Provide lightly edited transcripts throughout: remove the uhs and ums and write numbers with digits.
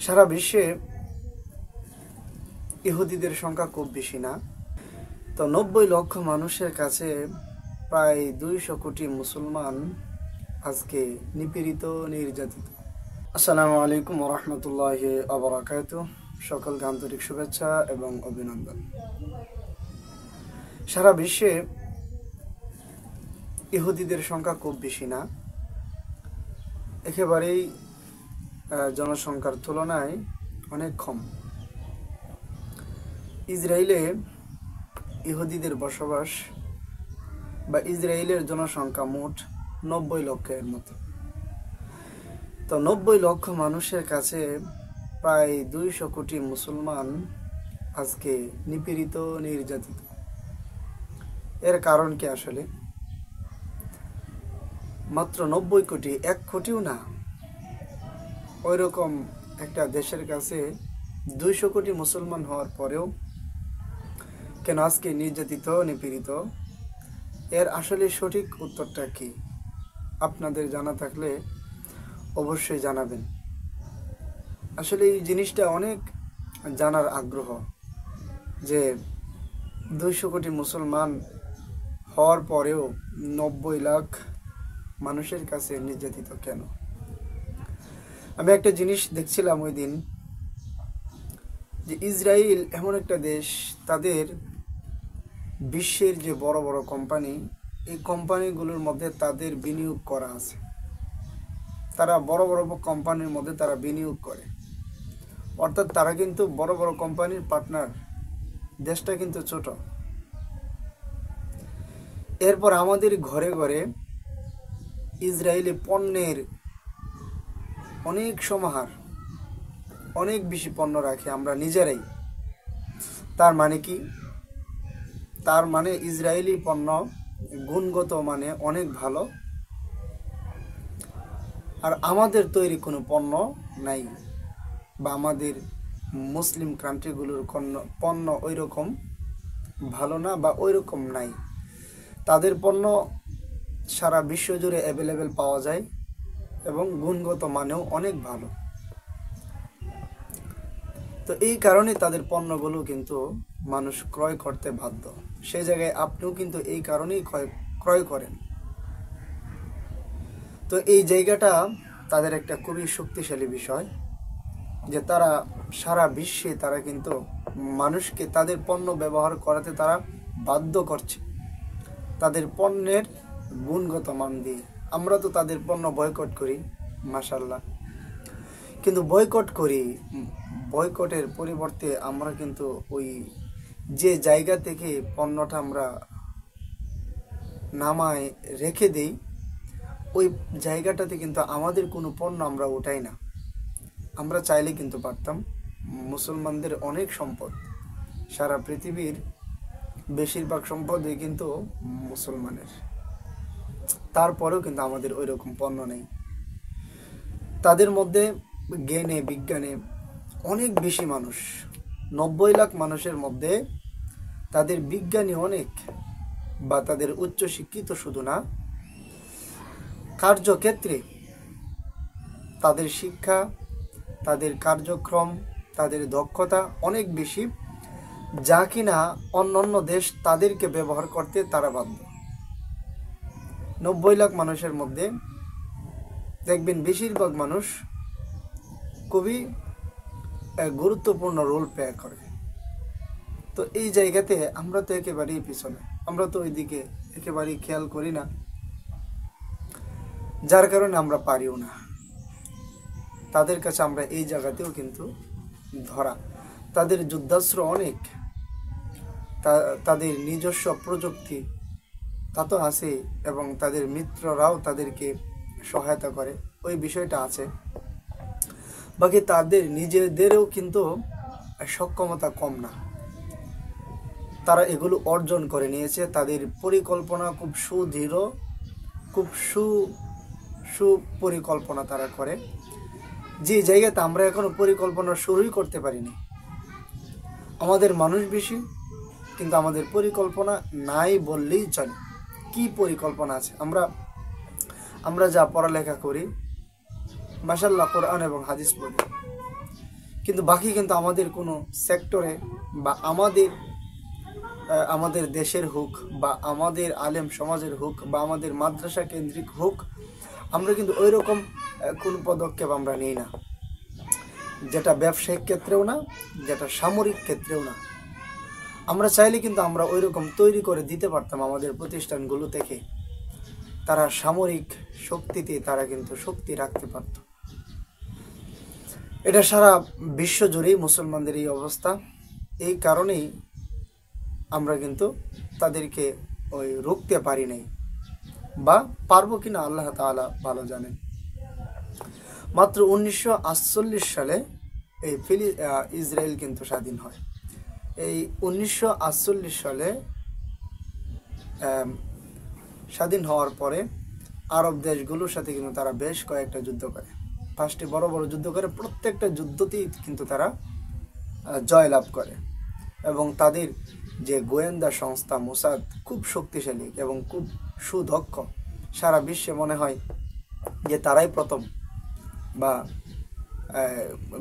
সারা বিশ্বে ইহুদিদের সংখ্যা খুব বেশি না। তো 90 লক্ষ মানুষের কাছে প্রায় 200 কোটি মুসলমান আজকে নিপীড়িত, নির্যাতিত। আসসালামু আলাইকুম ওয়া রাহমাতুল্লাহি ওয়া বারাকাতুহু। সকলকে আন্তরিক শুভেচ্ছা এবং অভিনন্দন। সারা বিশ্বে ইহুদিদের সংখ্যা খুব বেশি না, একেবারেই জনসংখ্যার তুলনায় অনেক কম। ইসরায়েলে ইহুদিদের বসবাস বা ইসরায়েলের জনসংখ্যা মোট 90 লক্ষের মতো। তো 90 লক্ষ মানুষের কাছে প্রায় 200 কোটি মুসলমান আজকে নিপীড়িত, নির্যাতিত। এর কারণ কি? আসলে মাত্র 90 কোটি, 1 কোটিও না, ওইরকম একটা দেশের কাছে 200 কোটি মুসলমান হওয়ার পরেও কেন আজকে নির্যাতিত, নিপীড়িত? এর আসলে সঠিক উত্তরটা কি? আপনাদের জানা থাকলে অবশ্যই জানাবেন। আসলে এই জিনিসটা অনেক জানার আগ্রহ যে 200 কোটি মুসলমান হওয়ার পরেও 90 লাখ মানুষের কাছে নির্যাতিত কেন? আমি একটা জিনিস দেখছিলাম ওই দিন, যে ইসরায়েল এমন একটা দেশ, তাদের বিশ্বের যে বড় বড় কোম্পানি, এই কোম্পানিগুলোর মধ্যে তাদের বিনিয়োগ করা আছে। তারা বড় বড় কোম্পানির মধ্যে তারা বিনিয়োগ করে, অর্থাৎ তারা কিন্তু বড় বড় কোম্পানির পার্টনার। দেশটা কিন্তু ছোট। এরপর আমাদের ঘরে ঘরে ইসরায়েলি পণ্যের অনেক সমাহার, অনেক বেশি পণ্য রাখে আমরা নিজেরাই। তার মানে কি? তার মানে ইসরায়েলি পণ্য গুণগত মানে অনেক ভালো, আর আমাদের তৈরি কোনো পণ্য নাই, বা আমাদের মুসলিম কান্ট্রিগুলোর পণ্য ওই রকম ভালো না বা ওই রকম নাই। তাদের পণ্য সারা বিশ্ব জুড়ে অ্যাভেলেবেল পাওয়া যায় এবং গুণগত মানেও অনেক ভালো। তো এই কারণে তাদের পণ্যগুলো কিন্তু মানুষ ক্রয় করতে বাধ্য। সেই জায়গায় আপনিও কিন্তু এই কারণেই ক্রয় করেন। তো এই জায়গাটা তাদের একটা খুবই শক্তিশালী বিষয়, যে তারা সারা বিশ্বে তারা কিন্তু মানুষকে তাদের পণ্য ব্যবহার করাতে তারা বাধ্য করছে, তাদের পণ্যের গুণগত মান দিয়ে। আমরা তো তাদের পণ্য বয়কট করি, মাশাআল্লাহ, কিন্তু বয়কট করি, বয়কটের পরিবর্তে আমরা কিন্তু ওই যে জায়গা থেকে পণ্যটা আমরা নামায় রেখে দেই, ওই জায়গাটাতে কিন্তু আমাদের কোনো পণ্য আমরা উঠাই না। আমরা চাইলে কিন্তু পারতাম। মুসলমানদের অনেক সম্পদ, সারা পৃথিবীর বেশিরভাগ সম্পদই কিন্তু মুসলমানের, তারপরেও কিন্তু আমাদের ওই রকম পণ্য নেই। তাদের মধ্যে জ্ঞানে বিজ্ঞানে অনেক বেশি মানুষ, 90 লাখ মানুষের মধ্যে তাদের বিজ্ঞানী অনেক, বা তাদের উচ্চশিক্ষিত শুধু না, কার্যক্ষেত্রে তাদের শিক্ষা, তাদের কার্যক্রম, তাদের দক্ষতা অনেক বেশি, যা কিনা অন্যান্য দেশ তাদেরকে ব্যবহার করতে তারা বাধ্য। 90 লাখ মানুষের মধ্যে দেখবেন বেশিরভাগ মানুষ খুবই গুরুত্বপূর্ণ রোল প্লে করে। তো এই জায়গাতে আমরা তো একেবারেই পিছনে, আমরা তো ওইদিকে একেবারেই খেয়াল করি না, যার কারণে আমরা পারিও না। তাদের কাছে আমরা এই জায়গাতেও কিন্তু ধরা। তাদের যুদ্ধাস্ত্র অনেক, তাদের নিজস্ব প্রযুক্তি তা তো আছে, এবং তাদের মিত্ররাও তাদেরকে সহায়তা করে, ওই বিষয়টা আছে। বাকি তাদের নিজেদেরও কিন্তু সক্ষমতা কম না, তারা এগুলো অর্জন করে নিয়েছে। তাদের পরিকল্পনা খুব সুদৃঢ়, খুব সুপরিকল্পনা তারা করে, যে জায়গাতে আমরা এখনো পরিকল্পনা শুরুই করতে পারিনি। আমাদের মানুষ বেশি, কিন্তু আমাদের পরিকল্পনা নাই বললেই চলে। কি পরিকল্পনা আছে? আমরা যা পড়ালেখা করি, মাশাআল্লাহ, কোরআন এবং হাদিস পড়ি, কিন্তু বাকি কিন্তু আমাদের কোনো সেক্টরে বা আমাদের দেশের হোক বা আমাদের আলেম সমাজের হোক বা আমাদের মাদ্রাসা কেন্দ্রিক হোক, আমরা কিন্তু ওই রকম কোনো পদক্ষেপ আমরা নিই না, যেটা ব্যবসায়িক ক্ষেত্রেও না, যেটা সামরিক ক্ষেত্রেও না। আমরা চাইলে কিন্তু আমরা ওই রকম তৈরি করে দিতে পারতাম আমাদের প্রতিষ্ঠানগুলো থেকে, তারা সামরিক শক্তিতে তারা কিন্তু শক্তি রাখতে পারত। এটা সারা বিশ্ব জুড়েই মুসলমানদের এই অবস্থা। এই কারণেই আমরা কিন্তু তাদেরকে ওই রুখতে পারি নাই, বা পারবো কিনা আল্লাহ তাআলা ভালো জানেন। মাত্র 1948 সালে এই ইসরায়েল কিন্তু স্বাধীন হয়। এই 1948 সালে স্বাধীন হওয়ার পরে আরব দেশগুলোর সাথে কিন্তু তারা বেশ কয়েকটা যুদ্ধ করে, 5টি বড় বড় যুদ্ধ করে। প্রত্যেকটা যুদ্ধতেই কিন্তু তারা জয়লাভ করে, এবং তাদের যে গোয়েন্দা সংস্থা মোসাদ খুব শক্তিশালী এবং খুব সুদক্ষ। সারা বিশ্বে মনে হয় যে তারাই প্রথম, বা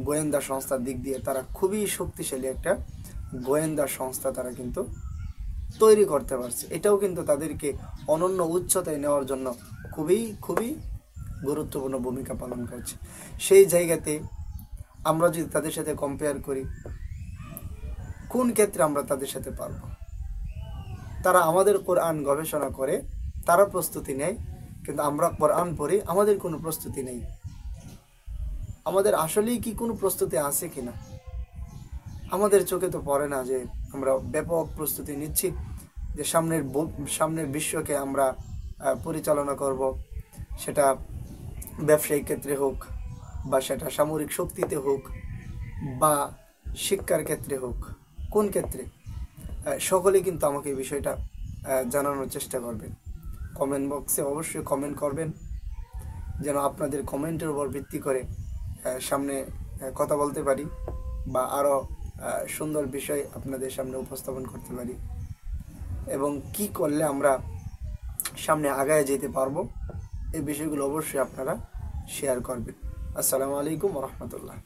গোয়েন্দা সংস্থার দিক দিয়ে তারা খুবই শক্তিশালী একটা গোয়েন্দা সংস্থা তারা কিন্তু তৈরি করতে পারছে। এটাও কিন্তু তাদেরকে অনন্য উচ্চতায় নেওয়ার জন্য খুবই খুবই গুরুত্বপূর্ণ ভূমিকা পালন করছে। সেই জায়গাতে আমরা যদি তাদের সাথে কম্পেয়ার করি, কোন ক্ষেত্রে আমরা তাদের সাথে পারবো? তারা আমাদের কোরআন গবেষণা করে, তারা প্রস্তুতি নেয়, কিন্তু আমরা কোরআন পড়ি, আমাদের কোনো প্রস্তুতি নেই। আমাদের আসলেই কি কোনো প্রস্তুতি আছে কিনা আমাদের চোখে তো পড়ে না, যে আমরা ব্যাপক প্রস্তুতি নিচ্ছি যে সামনের বিশ্বকে আমরা পরিচালনা করব, সেটা ব্যবসায়িক ক্ষেত্রে হোক, বা সেটা সামরিক শক্তিতে হোক, বা শিক্ষার ক্ষেত্রে হোক। কোন ক্ষেত্রে? সকলেই কিন্তু আমাকে এই বিষয়টা জানানোর চেষ্টা করবেন। কমেন্ট বক্সে অবশ্যই কমেন্ট করবেন, যেন আপনাদের কমেন্টের উপর ভিত্তি করে সামনে কথা বলতে পারি, বা আরও সুন্দর বিষয় আপনাদের সামনে উপস্থাপন করতে পারি, এবং কি করলে আমরা সামনে আগায় যেতে পারবো, এই বিষয়গুলো অবশ্যই আপনারা শেয়ার করবেন। আসসালামু আলাইকুম ওয়া রাহমাতুল্লাহ।